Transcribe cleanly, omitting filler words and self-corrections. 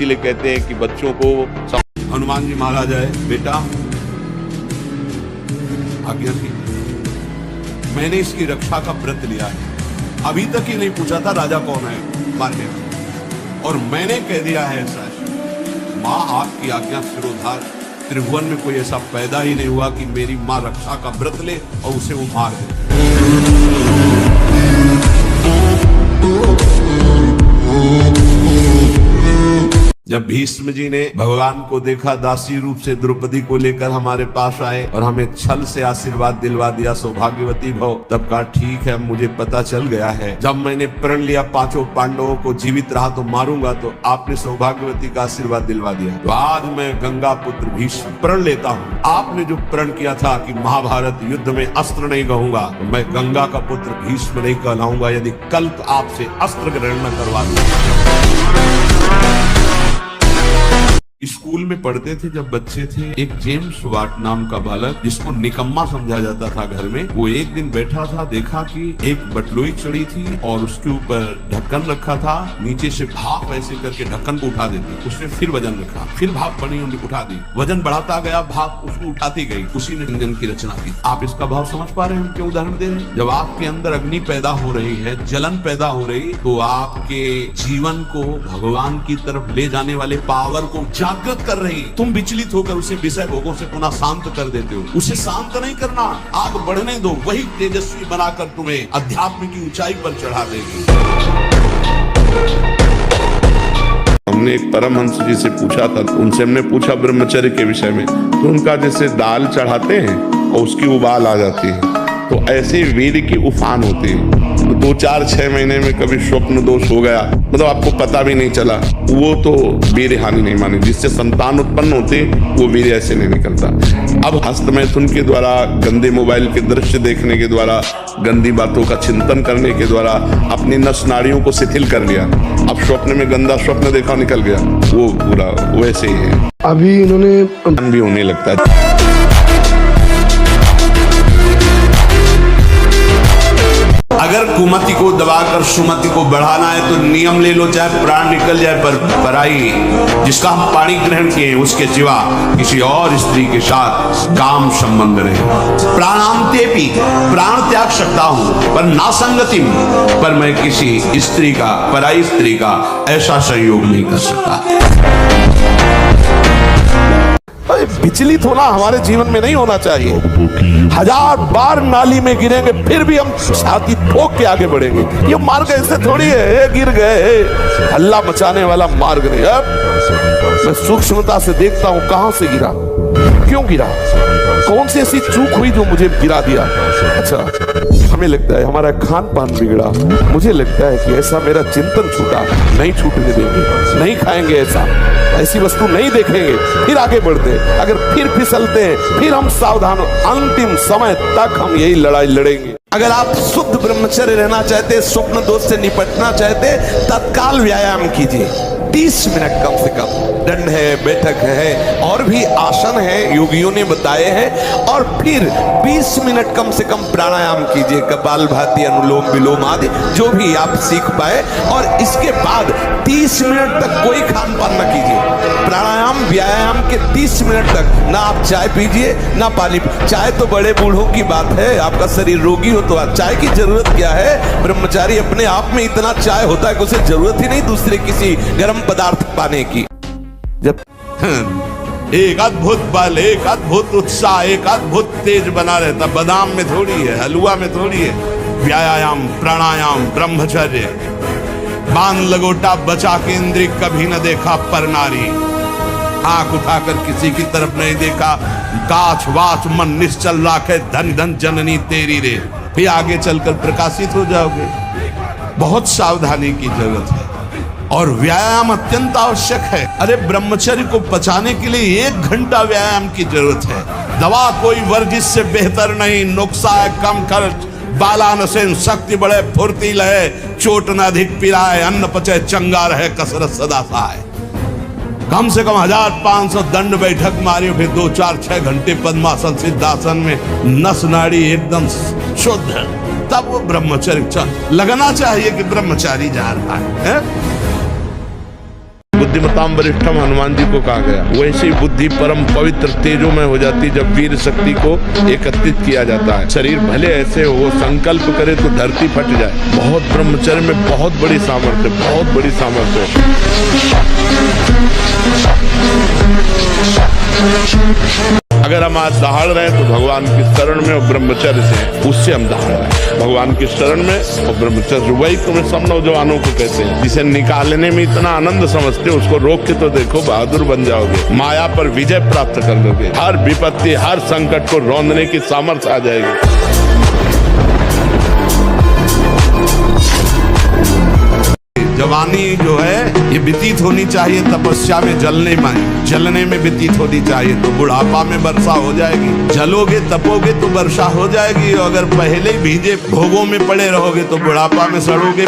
इसीलिए कहते हैं कि बच्चों को हनुमान जी महाराज है, बेटा आज्ञा की, मैंने इसकी रक्षा का व्रत लिया है। अभी तक ही नहीं पूछा था राजा कौन है मारने का, और मैंने कह दिया है ऐसा है। माँ आपकी आज्ञा सिरोधार, त्रिभुवन में कोई ऐसा पैदा ही नहीं हुआ कि मेरी माँ रक्षा का व्रत ले और उसे वो मार दे। जब भीष्म जी ने भगवान को देखा, दासी रूप से द्रौपदी को लेकर हमारे पास आए और हमें छल से आशीर्वाद दिलवा दिया, सौभाग्यवती भव, तब कहा ठीक है मुझे पता चल गया है। जब मैंने प्रण लिया पांचों पांडवों को जीवित रहा तो मारूंगा, तो आपने सौभाग्यवती का आशीर्वाद दिलवा दिया। तो आज मैं गंगा पुत्र भीष्म प्रण लेता हूँ। आपने जो प्रण किया था कि महाभारत युद्ध में अस्त्र नहीं कहूंगा, तो मैं गंगा का पुत्र भीष्म नहीं कहलाऊंगा यदि कल आपसे अस्त्र ग्रहण न करवा दूं। स्कूल में पढ़ते थे जब बच्चे थे, एक जेम्स वाट नाम का बालक जिसको निकम्मा समझा जाता था घर में, वो एक दिन बैठा था, देखा कि एक बटलोई चढ़ी थी और उसके ऊपर ढक्कन रखा था, नीचे से भाप ऐसे करके ढक्कन को उठा देती। उसने फिर वजन रखा, फिर भाप बनी उठा दी, वजन बढ़ाता गया, भाप उसको उठाती गई। उसी ने इंजन की रचना की। आप इसका भाव समझ पा रहे हैं हम क्यों उदाहरण दे रहे हैं? जब आपके अंदर अग्नि पैदा हो रही है, जलन पैदा हो रही, तो आपके जीवन को भगवान की तरफ ले जाने वाले पावर को जागृत कर रही, तुम विचलित होकर उसे विषय भोगों से पुनः शांत कर देते हो। उसे शांत नहीं करना, आग बढ़ने दो, वही तेजस्वी बनाकर तुम्हें अध्यात्म की ऊंचाई पर चढ़ा देगी। हमने एक परमहंस जी से पूछा था, उनसे हमने पूछा ब्रह्मचर्य के विषय में, तो उनका जैसे दाल चढ़ाते हैं और उसकी उबाल आ जाती है, तो ऐसे वीर की उफान होती है। तो 2-4-6 महीने में कभी स्वप्न दोष हो गया, मतलब आपको पता भी नहीं चला, वो तो वीर हानि नहीं मानी। जिससे संतान उत्पन्न होते वो वीर ऐसे नहीं निकलता। अब हस्त मैथुन के द्वारा, गंदे मोबाइल के दृश्य देखने के द्वारा, गंदी बातों का चिंतन करने के द्वारा अपनी नस नाड़ियों को शिथिल कर लिया। अब स्वप्न में गंदा स्वप्न देखा, निकल गया, वो पूरा वैसे ही है। अभी इन्होंने भी होने लगता है। अगर कुमति को दबाकर सुमति को बढ़ाना है तो नियम ले लो, चाहे प्राण निकल जाए, पर पराई जिसका हम पाणी ग्रहण किए उसके सिवा किसी और स्त्री के साथ काम संबंध रहे। प्राणांते भी प्राण त्याग सकता हूं पर ना संगतिम, पर मैं किसी स्त्री का, पराई स्त्री का ऐसा संयोग नहीं कर सकता। विचलित होना हमारे जीवन में नहीं होना चाहिए। 1000 बार नाली में गिरेंगे फिर भी हम छाती ठोक के आगे बढ़ेंगे। ये मार्ग ऐसे थोड़ी है, गिर गए हल्ला मचाने वाला मार्ग नहीं। अब मैं सूक्ष्मता से देखता हूं कहां से गिरा, क्यों गिरा, कौन सी ऐसी चूक हुई जो मुझे गिरा दिया। अच्छा, हमें लगता है हमारा खान पान बिगड़ा, मुझे लगता है कि ऐसा मेरा चिंतन छूटा, नहीं छूटने देंगे, नहीं खाएंगे ऐसा, ऐसी वस्तु नहीं देखेंगे, फिर आगे बढ़ते। अगर फिर फिसलते हैं फिर हम सावधान हो, अंतिम समय तक हम यही लड़ाई लड़ेंगे। अगर आप शुद्ध ब्रह्मचर्य रहना चाहते, स्वप्न दोष से निपटना चाहते, तत्काल व्यायाम कीजिए। 30 मिनट कम से कम, दंड है, बैठक है, और भी आसन है योगियों ने बताए हैं, और फिर 20 मिनट कम से कम प्राणायाम कीजिए, कपालभाति, अनुलोम विलोम आदि जो भी आप सीख पाए। और इसके बाद 30 मिनट तक कोई खान पान न कीजिए। प्राणायाम व्यायाम के 30 मिनट तक ना आप चाय पीजिए ना पानी। चाय तो बड़े बूढ़ों की बात है, आपका शरीर रोगी हो तो चाय की जरूरत क्या है। ब्रह्मचारी अपने आप में इतना चाय होता है कि उसे जरूरत ही नहीं दूसरे किसी गर्म पदार्थ पाने की। जब एक अद्भुत बल, एक अद्भुत उत्साह, एक अद्भुत तेज बना रहता, बादाम में थोड़ी है, हलवा में थोड़ी है। व्यायाम, प्राणायाम, ब्रह्मचर्य, बांध लगोटा बचा के इंद्रिय कभी न देखा पर नारी, आंख उठाकर किसी की तरफ नहीं देखा, काछ वाच मन निश्चल राखे, धन धन जननी तेरी रे, फिर आगे चलकर प्रकाशित हो जाओगे। बहुत सावधानी की जरूरत है और व्यायाम अत्यंत आवश्यक है। अरे ब्रह्मचर्य को बचाने के लिए 1 घंटा व्यायाम की जरूरत है। दवा कोई वर्जिश से बेहतर नहीं, नुक्सा है कम खर्च, बालानसेन शक्ति बढ़े, फुर्ती लहे, चोट न अधिक पिराए, अन्न पचे चंगा रहे, कसरत सदा सहाय। कम से कम 1500 दंड बैठक मारी, फिर 2-4-6 घंटे पद्मासन सिद्धासन में नस नाड़ी एकदम शुद्ध, तब वो ब्रह्मचर्य लगना चाहिए कि ब्रह्मचारी जा रहा है। बुद्धिमताम वरिष्ठम हनुमान जी को कहा गया, वैसे ही बुद्धि परम पवित्र तेजो में हो जाती जब वीर शक्ति को एकत्रित किया जाता है। शरीर भले ऐसे हो, संकल्प करे तो धरती फट जाए। बहुत ब्रह्मचर्य में बहुत बड़ी सामर्थ्य, बहुत बड़ी सामर्थ्य है। अगर हम आज दहाड़ रहे हैं तो भगवान की शरण में और ब्रह्मचर्य से, उससे हम दहाड़ रहे हैं भगवान की शरण में और ब्रह्मचर्य। वही तुम्हें सब नौजवानों को कहते हैं, जिसे निकालने में इतना आनंद समझते हो, उसको रोक के तो देखो, बहादुर बन जाओगे, माया पर विजय प्राप्त कर लोगे, हर विपत्ति हर संकट को रौंदने की सामर्थ्य आ जाएगी। जवानी जो है ये व्यतीत होनी चाहिए तपस्या में, जलने में व्यतीत होनी चाहिए, तो बुढ़ापा में वर्षा हो जाएगी। जलोगे तपोगे तो वर्षा हो जाएगी, और अगर पहले ही भीजे भोगों में पड़े रहोगे तो बुढ़ापा में सड़ोगे।